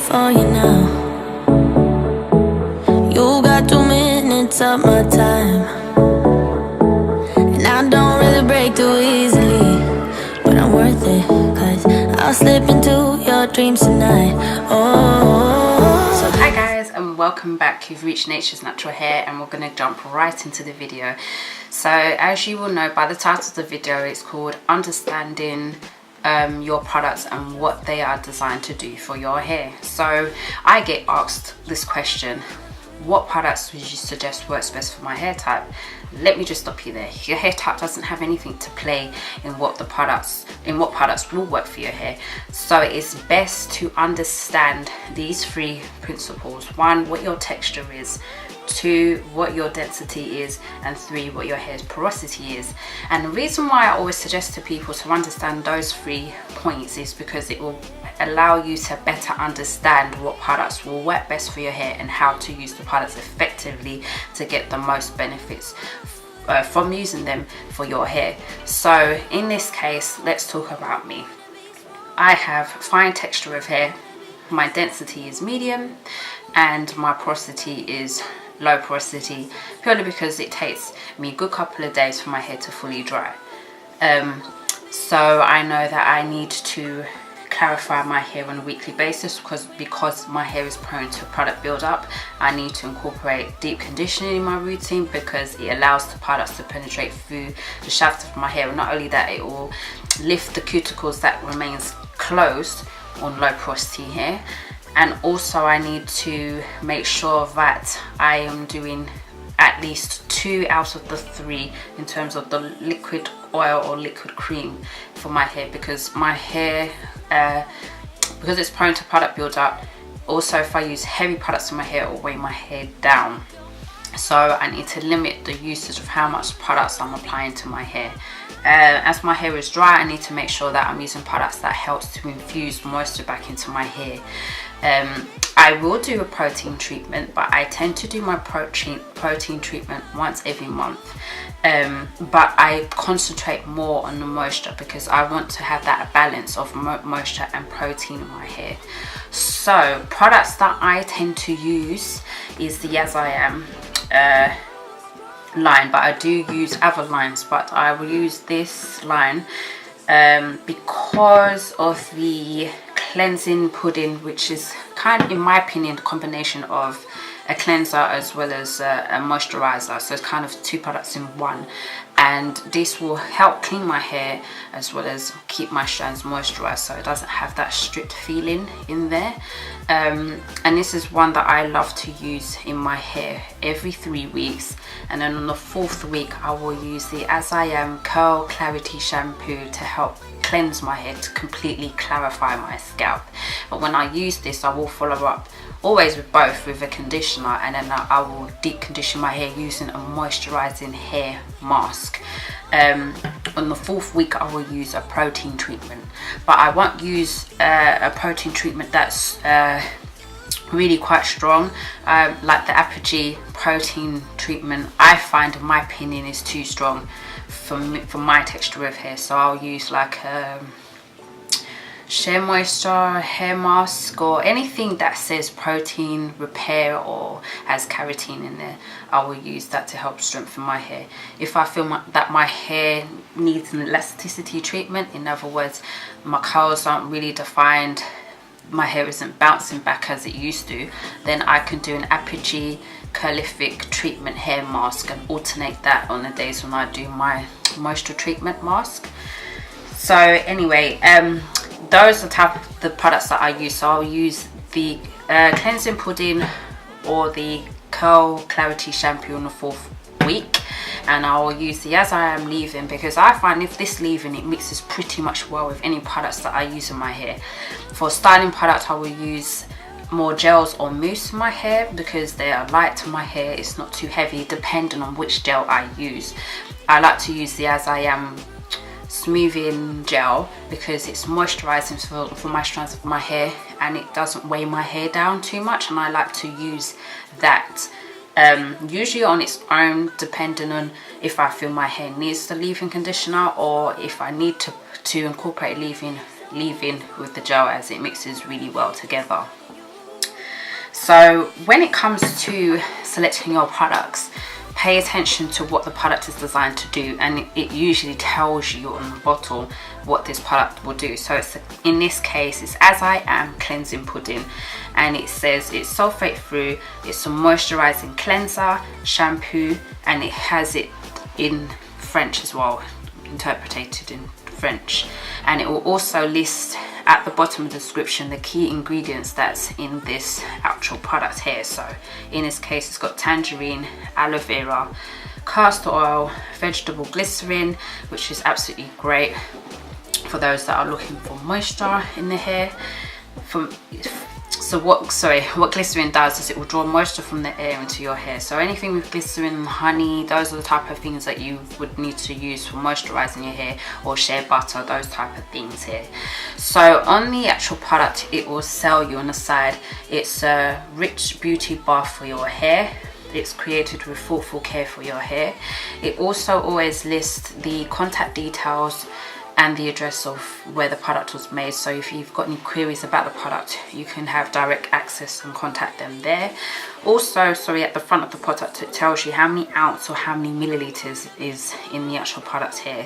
for you now. You got 2 minutes of my time, and I don't really break too easily, but I'm worth it, cause I'll slip into your dreams tonight. So hi guys, and welcome back. You've reached Nature's Natural Hair, and we're gonna jump right into the video. So as you will know by the title of the video, it's called Understanding your products and what they are designed to do for your hair. So I get asked this question: what products would you suggest works best for my hair type? Let me just stop you there. Your hair type doesn't have anything to play in what products will work for your hair. So it's best to understand these 3 principles. 1, what your texture is. 2, what your density is, and 3, what your hair's porosity is. And the reason why I always suggest to people to understand those 3 points is because it will allow you to better understand what products will work best for your hair and how to use the products effectively to get the most benefits from using them for your hair. So in this case, let's talk about me. I have fine texture of hair, my density is medium, and my porosity is low porosity, purely because it takes me a good couple of days for my hair to fully dry. So I know that I need to clarify my hair on a weekly basis because my hair is prone to product build-up. I need to incorporate deep conditioning in my routine because it allows the products to penetrate through the shaft of my hair. And not only that, it will lift the cuticles that remains closed on low porosity hair. And also I need to make sure that I am doing at least 2 out of the 3 in terms of the liquid oil or liquid cream for my hair, because my hair because it's prone to product build-up. Also, if I use heavy products in my hair, it will weigh my hair down. So I need to limit the usage of how much products I'm applying to my hair. As my hair is dry, I need to make sure that I'm using products that helps to infuse moisture back into my hair. I will do a protein treatment, but I tend to do my protein treatment once every month. But I concentrate more on the moisture because I want to have that balance of moisture and protein in my hair. So products that I tend to use is the As I Am line, but I do use other lines, but I will use this line because of the cleansing pudding, which is kind of, in my opinion, a combination of a cleanser as well as a moisturizer. So it's kind of 2 products in one, and this will help clean my hair as well as keep my strands moisturized so it doesn't have that stripped feeling in there. And this is one that I love to use in my hair every 3 weeks, and then on the 4th week I will use the As I Am Curl Clarity Shampoo to help cleanse my hair, to completely clarify my scalp. But when I use this, I will follow up always with both, with a conditioner, and then I will deep condition my hair using a moisturizing hair mask. On the 4th week I will use a protein treatment, but I won't use a protein treatment that's really quite strong, like the Apogee protein treatment. I find, in my opinion, is too strong for my texture of hair. So I'll use like Shea Moisture hair mask, or anything that says protein repair or has keratin in there. I will use that to help strengthen my hair. If I feel that my hair needs an elasticity treatment, in other words, my curls aren't really defined, my hair isn't bouncing back as it used to, then I can do an Apogee Curlific treatment hair mask and alternate that on the days when I do my moisture treatment mask. So anyway, those are the products that I use. So I'll use the cleansing pudding or the Curl Clarity Shampoo on the 4th week, and I'll use the As I Am leave-in because I find if this leave-in, it mixes pretty much well with any products that I use in my hair. For styling product, I will use more gels or mousse in my hair because they are light to my hair. It's not too heavy depending on which gel I use. I like to use the As I Am smoothing gel because it's moisturizing for my strands of my hair, and it doesn't weigh my hair down too much, and I like to use that usually on its own, depending on if I feel my hair needs the leave-in conditioner or if I need to incorporate leave-in with the gel, as it mixes really well together. So when it comes to selecting your products, pay attention to what the product is designed to do, and it usually tells you on the bottle what this product will do. So it's, in this case, it's As I Am Cleansing Pudding, and it says it's sulfate free, it's a moisturizing cleanser, shampoo, and it has it in French as well, interpreted in French. And it will also list at the bottom of the description the key ingredients that's in this actual product here. So in this case, it's got tangerine, aloe vera, castor oil, vegetable glycerin, which is absolutely great for those that are looking for moisture in the hair. So what glycerin does is it will draw moisture from the air into your hair. So anything with glycerin, honey, those are the type of things that you would need to use for moisturizing your hair, or shea butter, those type of things here. So on the actual product, it will sell you on the side, it's a rich beauty bath for your hair. It's created with thoughtful care for your hair. It also always lists the contact details and the address of where the product was made. So if you've got any queries about the product, you can have direct access and contact them there. Also, sorry, at the front of the product, it tells you how many ounce or how many milliliters is in the actual product here.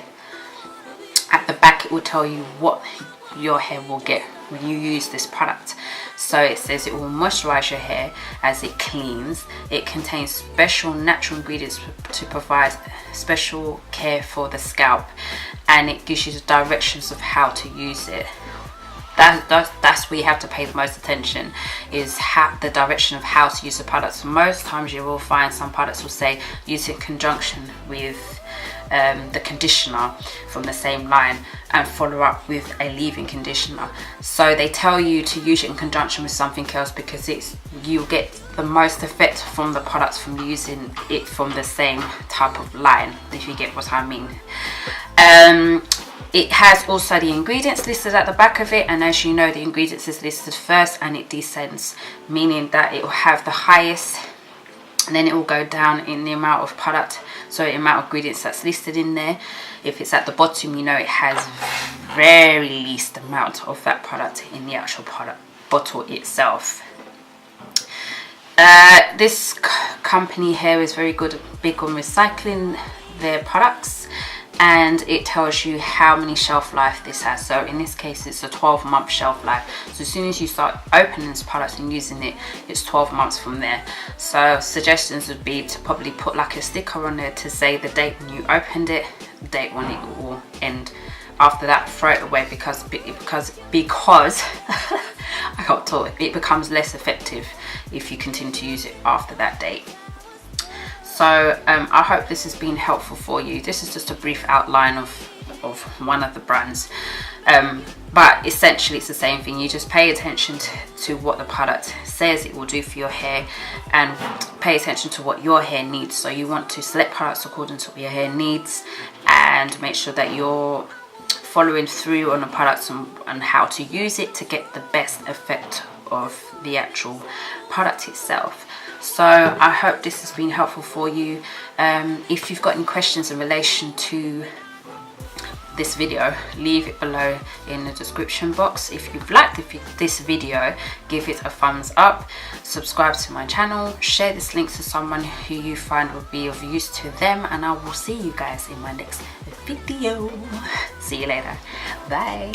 At the back, it will tell you what your hair will get when you use this product. So it says it will moisturize your hair as it cleans. It contains special natural ingredients to provide special care for the scalp, and it gives you the directions of how to use it. That's where you have to pay the most attention, is the direction of how to use the products. Most times you will find some products will say use it in conjunction with the conditioner from the same line, and follow up with a leave-in conditioner. So they tell you to use it in conjunction with something else, because you'll get the most effect from the products from using it from the same type of line, if you get what I mean. It has also the ingredients listed at the back of it, and as you know, the ingredients is listed first and it descends, meaning that it will have the highest and then it will go down in the amount of product, so the amount of ingredients that's listed in there. If it's at the bottom, you know it has very least amount of that product in the actual product bottle itself. This company here is very big on recycling their products, and it tells you how many shelf life this has. So in this case, it's a 12-month shelf life. So as soon as you start opening this product and using it, it's 12 months from there. So suggestions would be to probably put like a sticker on there to say the date when you opened it, the date when it will end. After that, throw it away, because I got told it becomes less effective if you continue to use it after that date. So I hope this has been helpful for you. This is just a brief outline of one of the brands, but essentially it's the same thing. You just pay attention to what the product says it will do for your hair, and pay attention to what your hair needs. So you want to select products according to what your hair needs, and make sure that you're following through on the products and how to use it to get the best effect of the actual product itself. So I hope this has been helpful for you. If you've got any questions in relation to this video, leave it below in the description box. If you've liked this video, give it a thumbs up, subscribe to my channel, share this link to someone who you find will be of use to them, and I will see you guys in my next video. See you later. Bye.